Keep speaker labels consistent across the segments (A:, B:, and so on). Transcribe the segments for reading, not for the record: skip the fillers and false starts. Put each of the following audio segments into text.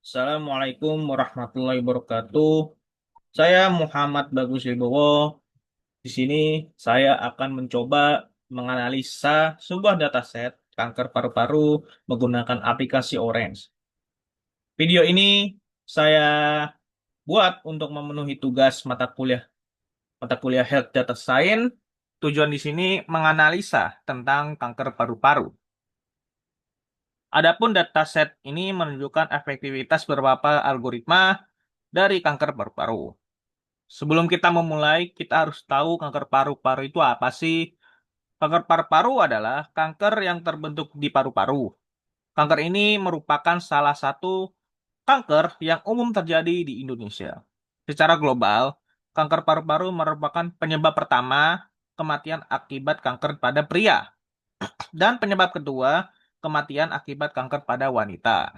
A: Assalamualaikum warahmatullahi wabarakatuh. Saya Muhammad Bagus Wibowo. Di sini saya akan mencoba menganalisa sebuah dataset kanker paru-paru menggunakan aplikasi Orange. Video ini saya buat untuk memenuhi tugas mata kuliah Health Data Science. Tujuan di sini menganalisa tentang kanker paru-paru. Adapun dataset ini menunjukkan efektivitas beberapa algoritma dari kanker paru-paru. Sebelum kita memulai, kita harus tahu kanker paru-paru itu apa sih? Kanker paru-paru adalah kanker yang terbentuk di paru-paru. Kanker ini merupakan salah satu kanker yang umum terjadi di Indonesia. Secara global, kanker paru-paru merupakan penyebab pertama kematian akibat kanker pada pria dan penyebab kedua kematian akibat kanker pada wanita.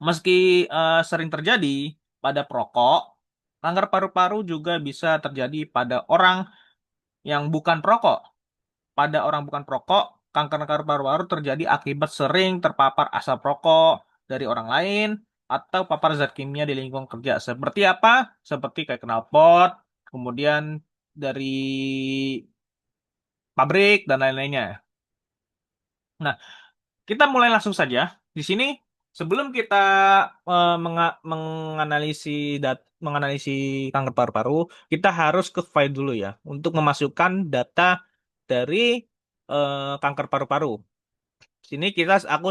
A: Meski sering terjadi pada perokok, kanker paru-paru juga bisa terjadi pada orang yang bukan perokok. Pada orang bukan perokok, kanker-kanker paru-paru terjadi akibat sering terpapar asap rokok dari orang lain atau papar zat kimia di lingkungan kerja. Seperti apa? Seperti kayak knalpot, kemudian dari pabrik dan lain-lainnya. Nah, kita mulai langsung saja. Di sini, sebelum kita menganalisi kanker paru-paru, kita harus ke file dulu ya untuk memasukkan data dari kanker paru-paru. Sini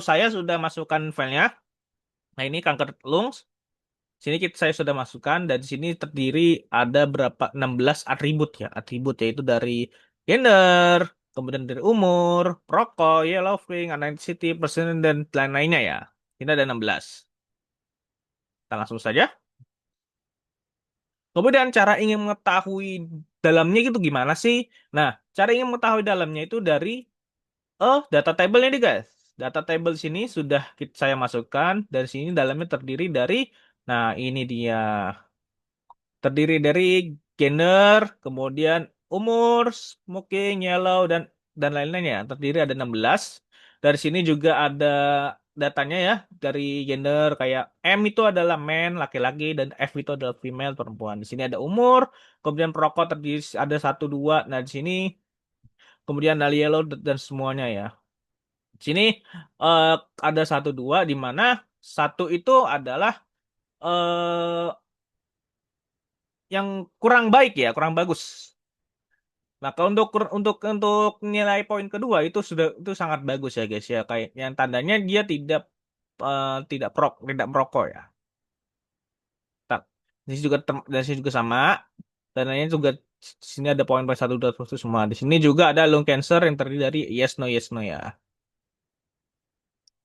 A: saya sudah masukkan filenya. Nah, ini kanker lungs. Saya sudah masukkan dan di sini terdiri ada berapa 16 atribut ya. Atribut yaitu dari gender, kemudian dari umur, perokok, yellow ring, ethnicity, person dan lain-lainnya ya. Ini ada 16. Kita langsung saja. Kemudian cara ingin mengetahui dalamnya itu gimana sih? Nah, cara ingin mengetahui dalamnya itu dari data table ini guys. Data table sini sudah saya masukkan. Dari sini dalamnya terdiri dari, nah ini dia. Terdiri dari gender, kemudian umur, smoking, yellow, dan lain-lainnya. Terdiri ada 16. Dari sini juga ada datanya ya. Dari gender kayak M itu adalah man, laki-laki, dan F itu adalah female, perempuan. Di sini ada umur, kemudian perokok terdiri ada satu 2. Nah, di sini kemudian ada yellow dan semuanya ya. Di sini eh, ada satu 2 di mana satu itu adalah eh, yang kurang baik ya, kurang bagus. Nah, kalau untuk nilai poin kedua itu sangat bagus ya guys ya, kayak yang tandanya dia tidak merokok ya. Tak. Di sini juga sama. Tandanya juga di sini ada poin-poin satu dua terus semua. Di sini juga ada lung cancer yang terdiri dari yes no ya.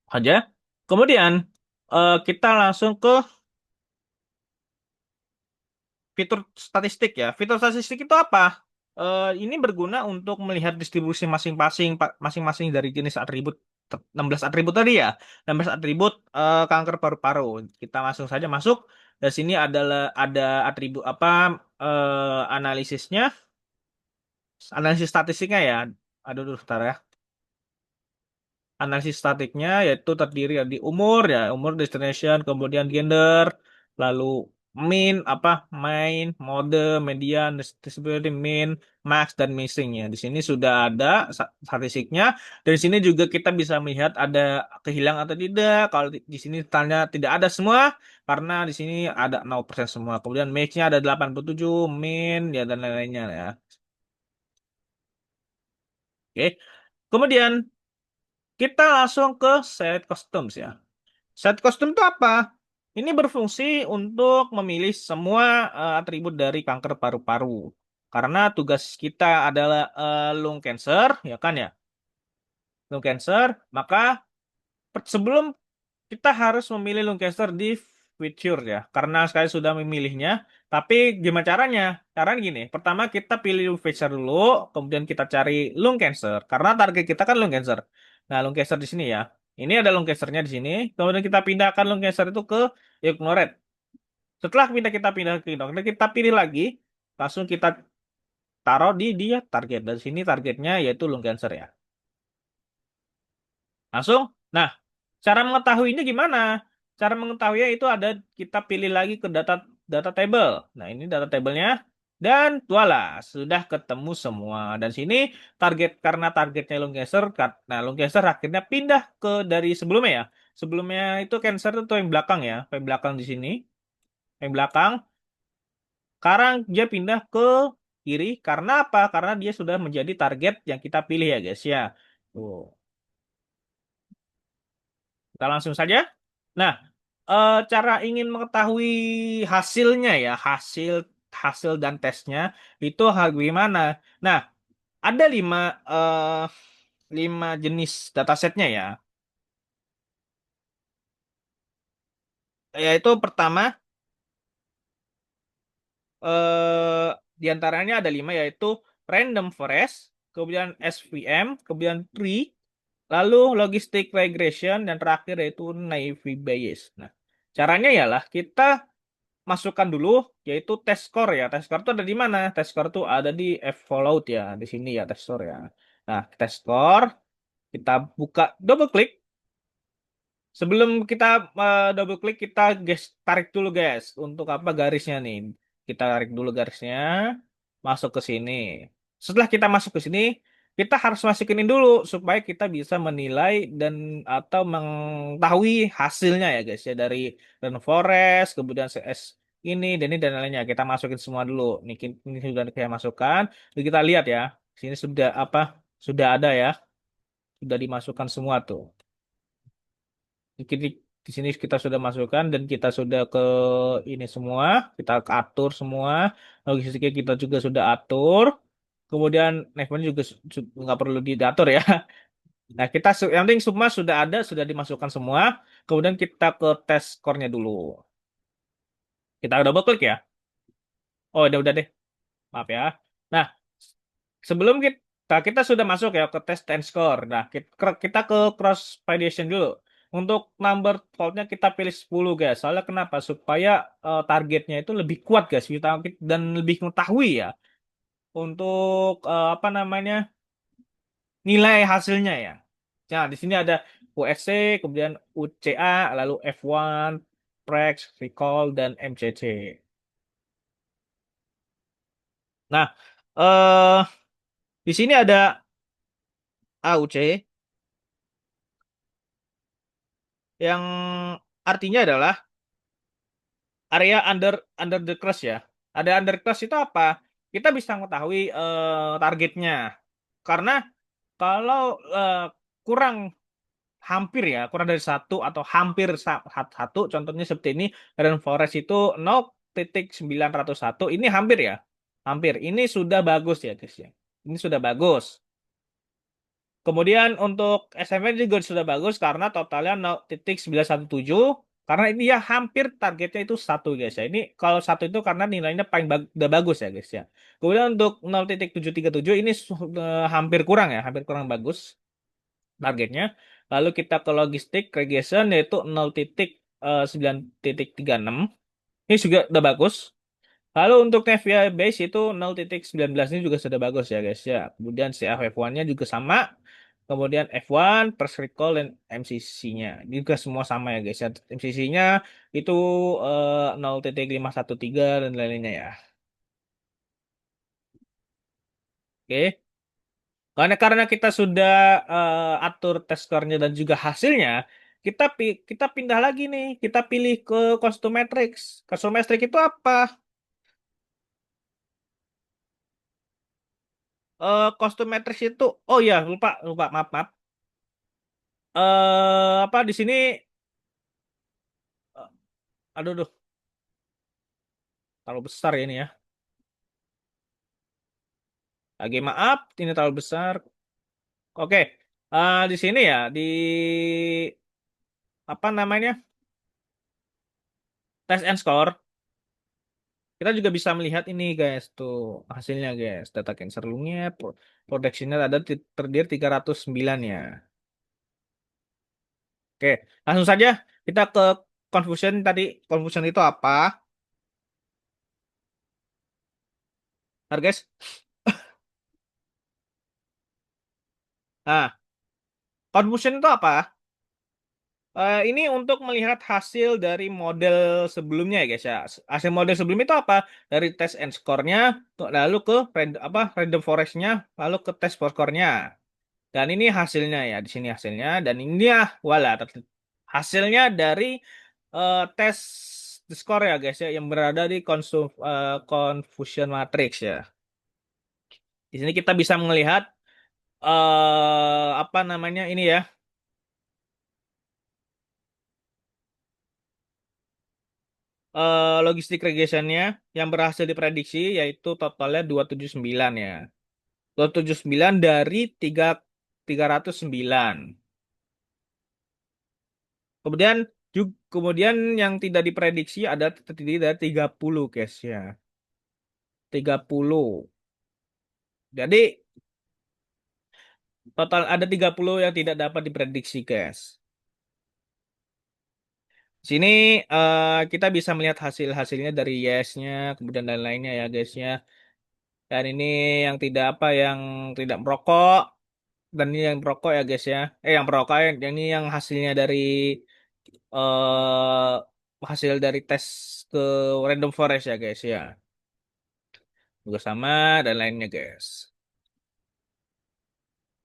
A: Aja. Kemudian kita langsung ke fitur statistik ya. Fitur statistik itu apa? Ini berguna untuk melihat distribusi masing-masing dari jenis atribut 16 atribut tadi ya. 16 atribut kanker paru-paru. Kita langsung saja masuk. Dari sini ada atribut apa analisisnya, analisis statistiknya ya. Aduh, dulu bentar ya. Analisis statiknya yaitu terdiri dari umur ya, umur destination, kemudian gender, lalu main, mode, median, disability, mean, max dan missing ya. Di sini sudah ada statistiknya. Dari sini juga kita bisa melihat ada kehilangan atau tidak. Kalau di sini tanya tidak ada semua karena di sini ada 0% semua. Kemudian match-nya ada 87, mean ya dan lain-lainnya ya. Oke. Kemudian kita langsung ke set customs ya. Set custom itu apa? Ini berfungsi untuk memilih semua atribut dari kanker paru-paru. Karena tugas kita adalah lung cancer, ya kan ya? Lung cancer, maka sebelum kita harus memilih lung cancer di feature ya. Karena sekali sudah memilihnya, tapi gimana caranya? Caranya gini, pertama kita pilih lung feature dulu, kemudian kita cari lung cancer. Karena target kita kan lung cancer. Nah, lung cancer di sini ya. Ini ada lung cancernya di sini. Kemudian kita pindahkan lung cancer itu ke ignorate. Setelah kita pindah ke ignorate, kita pilih lagi. Langsung kita taruh di dia target. Dan sini targetnya yaitu lung cancer ya. Langsung. Nah, cara mengetahuinya gimana? Cara mengetahuinya itu ada kita pilih lagi ke data table. Nah, ini data tablenya dan voila, sudah ketemu semua. Dan sini karena targetnya lung cancer, nah lung cancer akhirnya pindah ke dari sebelumnya ya. Sebelumnya itu cancer itu yang belakang ya, yang belakang di sini, yang belakang. Sekarang dia pindah ke kiri karena apa? Karena dia sudah menjadi target yang kita pilih ya guys ya. Tuh, kita langsung saja. Nah, cara ingin mengetahui hasilnya ya, hasil hasil dan tesnya itu hal gimana? Nah, ada lima jenis datasetnya ya. Yaitu pertama, di antaranya ada lima yaitu random forest, kemudian SVM, kemudian tree, lalu logistic regression, dan terakhir yaitu naive Bayes. Nah, caranya ialah kita masukkan dulu yaitu test score ya. Test score itu ada di mana? Test score itu ada di Ffollow ya, di sini ya test score ya. Nah, test score kita buka double klik. Sebelum kita double klik kita tarik dulu guys untuk apa garisnya nih. Kita tarik dulu garisnya masuk ke sini. Setelah kita masuk ke sini, kita harus masukin ini dulu supaya kita bisa menilai dan atau mengetahui hasilnya ya guys ya dari rainforest, kemudian CS ini dan lainnya. Kita masukin semua dulu. Ini sudah saya masukkan. Jadi kita lihat ya. Sini sudah apa? Sudah ada ya. Sudah dimasukkan semua tuh. Di sini kita sudah masukkan dan kita sudah ke ini semua, kita atur semua, logistiknya kita juga sudah atur, kemudian next juga nggak perlu diatur ya. Nah yang penting semua sudah ada, sudah dimasukkan semua, kemudian kita ke tes skornya dulu. Kita double klik ya. Oh udah deh, maaf ya. Nah sebelum kita sudah masuk ya ke tes ten score. Nah, kita ke cross validation dulu. Untuk number faultnya kita pilih 10 guys. Soalnya kenapa? Supaya targetnya itu lebih kuat guys. Dan lebih mengetahui ya. Untuk apa namanya? Nilai hasilnya ya. Nah, di sini ada USC, kemudian UCA, lalu F1, Prex, Recall, dan MCC. Nah, eh di sini ada AUC yang artinya adalah area under the crust ya. Ada under crust itu apa? Kita bisa mengetahui targetnya. Karena kalau kurang hampir ya, kurang dari satu atau hampir satu, contohnya seperti ini, rainforest itu 0,901, ini hampir ya. Hampir. Ini sudah bagus ya guys ya. Ini sudah bagus. Kemudian untuk SMR juga sudah bagus karena totalnya 0,917 karena ini ya hampir targetnya itu satu guys ya. Ini kalau satu itu karena nilainya paling udah bagus ya guys ya. Kemudian untuk 0,737 ini hampir kurang ya, hampir kurang bagus targetnya. Lalu kita ke logistik regression yaitu 0,936. Ini juga udah bagus. Lalu untuk Nevia base itu 0,19 ini juga sudah bagus ya guys ya. Kemudian CAF1-nya juga sama. Kemudian F1, Press Recall, dan MCC-nya. Ini juga semua sama ya guys ya. MCC-nya itu 0,513 dan lain-lainnya ya. Oke. Karena kita sudah atur test score-nya dan juga hasilnya, kita pindah lagi nih. Kita pilih ke custom matrix. Custom matrix itu apa? Custom matrix itu, oh ya lupa lupa maaf maaf. Apa di sini? eh, aduh, aduh, terlalu besar ya ini ya. Lagi maaf, ini terlalu besar. Oke, di sini ya di apa namanya test and score kita juga bisa melihat ini guys tuh hasilnya guys data cancer lungnya protectionnya ada terdiri 309 ya. Oke, langsung saja kita ke confusion tadi. Confusion itu apa? Bentar, guys. Nah, confusion itu apa? Ini untuk melihat hasil dari model sebelumnya ya guys ya. Hasil model sebelumnya itu apa? Dari test and score-nya, lalu ke random forest-nya, lalu ke test for score-nya. Dan ini hasilnya ya, di sini hasilnya. Dan ini ya, wala, hasilnya dari tes score ya guys ya, yang berada di confusion matrix ya. Di sini kita bisa melihat apa namanya ini ya, logistik regressionnya yang berhasil diprediksi yaitu totalnya 279 ya. 279 dari 309. Kemudian kemudian yang tidak diprediksi ada terdiri dari 30 guys ya. 30. Jadi total ada 30 yang tidak dapat diprediksi guys. Sini kita bisa melihat hasil-hasilnya dari yes-nya, kemudian dan lainnya ya guys ya. Dan ini yang tidak yang tidak merokok, dan ini yang merokok ya guys ya. Yang merokok yang ini yang hasilnya dari eh hasil dari tes ke random forest ya guys ya. Juga sama dan lainnya guys.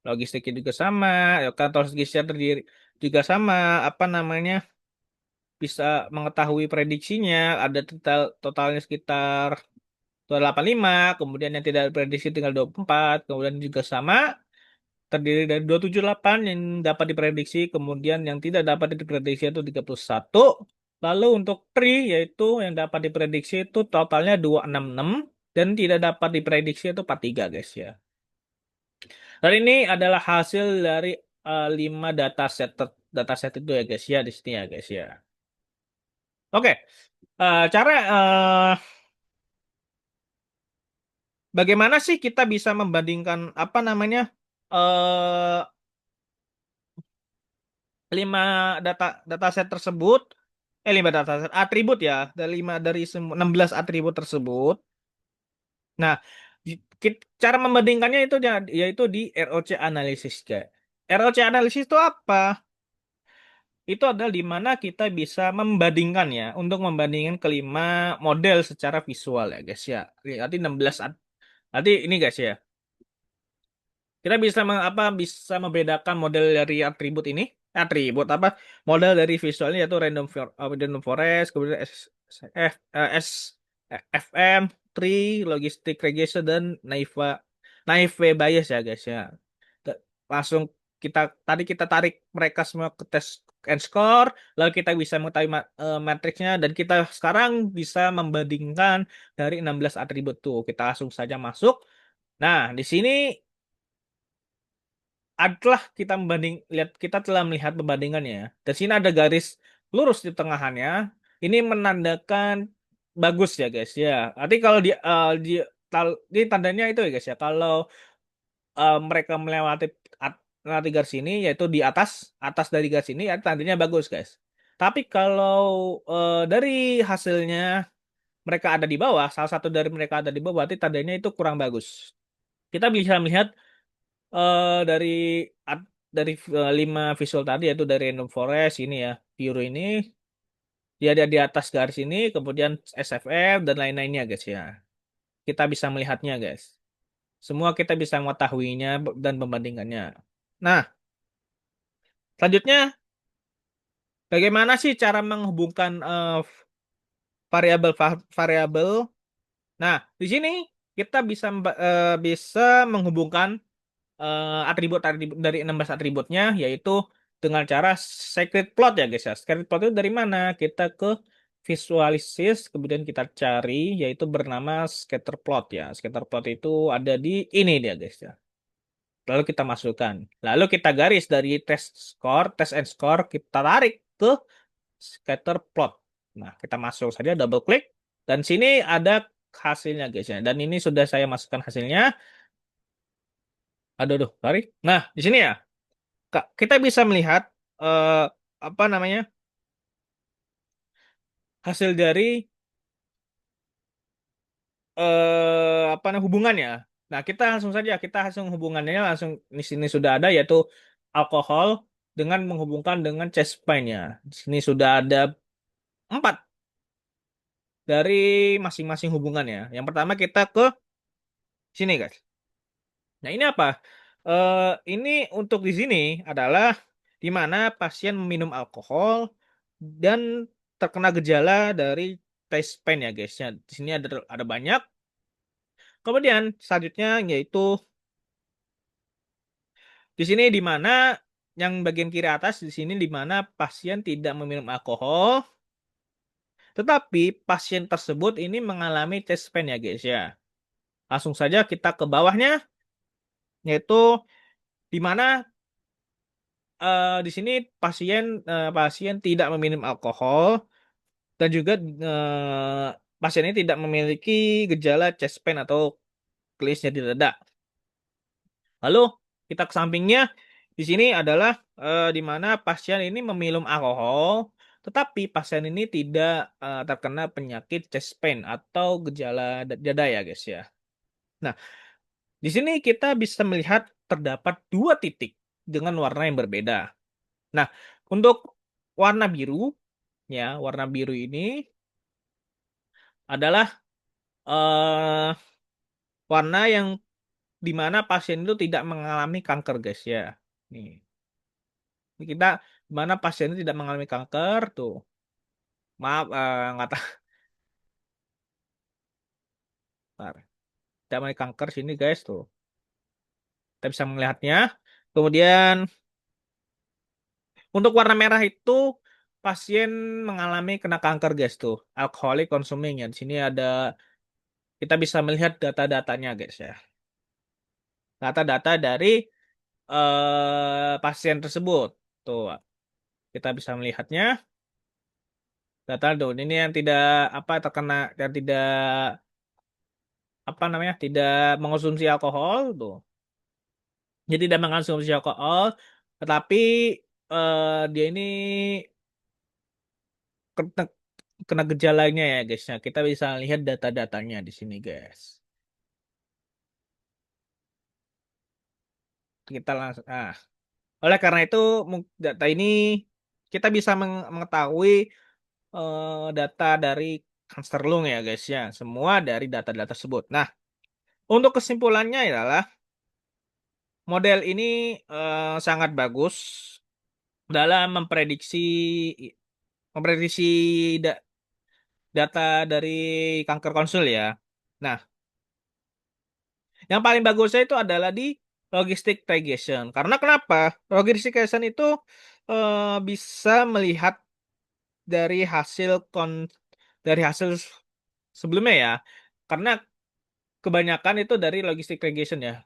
A: Logistiknya juga sama, ya, kantor logistiknya terdiri juga sama, apa namanya? Bisa mengetahui prediksinya, ada totalnya sekitar 285, kemudian yang tidak diprediksi tinggal 24, kemudian juga sama terdiri dari 278 yang dapat diprediksi, kemudian yang tidak dapat diprediksi itu 31. Lalu untuk tree yaitu yang dapat diprediksi itu totalnya 266 dan tidak dapat diprediksi itu 43 guys ya. Dan ini adalah hasil dari 5 dataset itu ya guys ya di sini ya guys ya. Oke, cara bagaimana sih kita bisa membandingkan apa namanya eh 5 dataset tersebut, 5 dataset atribut ya, dari 16 atribut tersebut. Nah, cara membandingkannya itu yaitu di ROC analisis, guys. ROC analisis itu apa? Itu adalah di mana kita bisa membandingkan ya, untuk membandingkan kelima model secara visual ya, guys ya. Nanti 16 nanti ini guys ya. Kita bisa bisa membedakan model dari atribut ini. Atribut apa? Model dari visualnya yaitu random forest, kemudian S, FM, tree, logistic regression dan naive bias ya guys ya. Langsung kita tarik mereka semua ke tes and score, lalu kita bisa mengetahui matriksnya dan kita sekarang bisa membandingkan dari 16 atribut tuh. Kita langsung saja masuk. Nah, di sini adalah kita telah melihat pembandingannya. Di sini ada garis lurus di tengahannya. Ini menandakan bagus ya guys ya. Nanti kalau di tandanya itu ya guys ya. Kalau mereka melewati garis ini yaitu di atas dari garis ini ya tandanya bagus guys. Tapi kalau dari hasilnya mereka ada di bawah, salah satu dari mereka ada di bawah, berarti tandanya itu kurang bagus. Kita bisa melihat dari dari 5 visual tadi yaitu dari Random Forest ini ya, Pure ini dia ada di atas garis ini, kemudian SFF dan lain-lainnya guys ya. Kita bisa melihatnya guys. Semua kita bisa mengetahuinya dan membandingkannya. Nah, selanjutnya bagaimana sih cara menghubungkan variabel-variabel? Nah, di sini kita bisa menghubungkan atribut dari 16 atributnya yaitu dengan cara secret plot ya guys ya. Secret plot itu dari mana? Kita ke visualisis kemudian kita cari yaitu bernama scatter plot ya. Scatter plot itu ada di ini dia guys ya. Lalu kita masukkan. Lalu kita garis dari test and score kita tarik ke scatter plot. Nah, kita masuk saja double klik dan sini ada hasilnya guys ya. Dan ini sudah saya masukkan hasilnya. Aduh, aduh, sorry. Nah, di sini ya. Kak, kita bisa melihat eh, apa namanya hasil dari apa namanya hubungannya. Nah, kita langsung saja kita langsung hubungannya langsung di sini sudah ada yaitu alkohol dengan menghubungkan dengan chest pain-nya. Di sini sudah ada 4 dari masing-masing hubungannya. Yang pertama kita ke sini, guys. Nah, ini apa? Ini untuk di sini adalah di mana pasien meminum alkohol dan terkena gejala dari chest pain ya, guys. Ya, di sini ada banyak. Kemudian selanjutnya yaitu di sini di mana yang bagian kiri atas di sini di mana pasien tidak meminum alkohol, tetapi pasien tersebut ini mengalami chest pain ya, guys ya. Langsung saja kita ke bawahnya, yaitu di mana di sini pasien tidak meminum alkohol dan juga pasien ini tidak memiliki gejala chest pain atau klesnya di dada. Lalu kita ke sampingnya, di sini adalah di mana pasien ini meminum alkohol, tetapi pasien ini tidak terkena penyakit chest pain atau gejala dada ya, guys ya. Nah, di sini kita bisa melihat terdapat 2 titik dengan warna yang berbeda. Nah, untuk warna biru, ya, warna biru ini adalah eh, warna yang di mana pasien itu tidak mengalami kanker, guys ya. Nih, ini kita di mana pasien itu tidak mengalami kanker tuh. Maaf, nggak tahu. Bentar. Tidak mengalami kanker sini, guys tuh. Kita bisa melihatnya. Kemudian untuk warna merah itu pasien mengalami kena kanker, guys tuh. Alcoholic consuming ya. Di sini ada kita bisa melihat data-datanya, guys ya. Data-data dari pasien tersebut. Tuh, kita bisa melihatnya. Data tuh, ini yang tidak apa terkena yang tidak apa namanya tidak mengonsumsi alkohol tuh. Jadi tidak mengonsumsi alkohol, tetapi dia ini kena, kena gejalanya ya, guys. Nah, kita bisa lihat data-datanya di sini, guys. Kita langsung oleh karena itu data ini kita bisa mengetahui data dari kanker lung ya, guys ya. Semua dari data-data tersebut. Nah, untuk kesimpulannya adalah model ini sangat bagus dalam memprediksi da- data dari kanker konsul ya. Nah, yang paling bagusnya itu adalah di logistic regression. Karena kenapa? Logistic regression itu bisa melihat dari dari hasil sebelumnya ya. Karena kebanyakan itu dari logistic regression ya.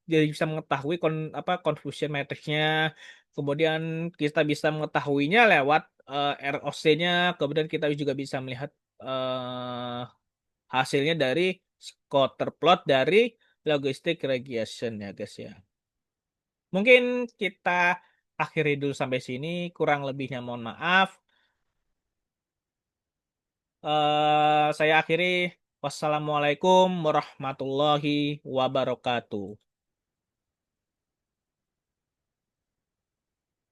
A: Jadi bisa mengetahui confusion matrixnya, kemudian kita bisa mengetahuinya lewat ROC-nya, kemudian kita juga bisa melihat hasilnya dari scatter plot dari logistic regression ya, guys ya. Mungkin kita akhiri dulu sampai sini, kurang lebihnya mohon maaf. Saya akhiri. Wassalamualaikum warahmatullahi wabarakatuh.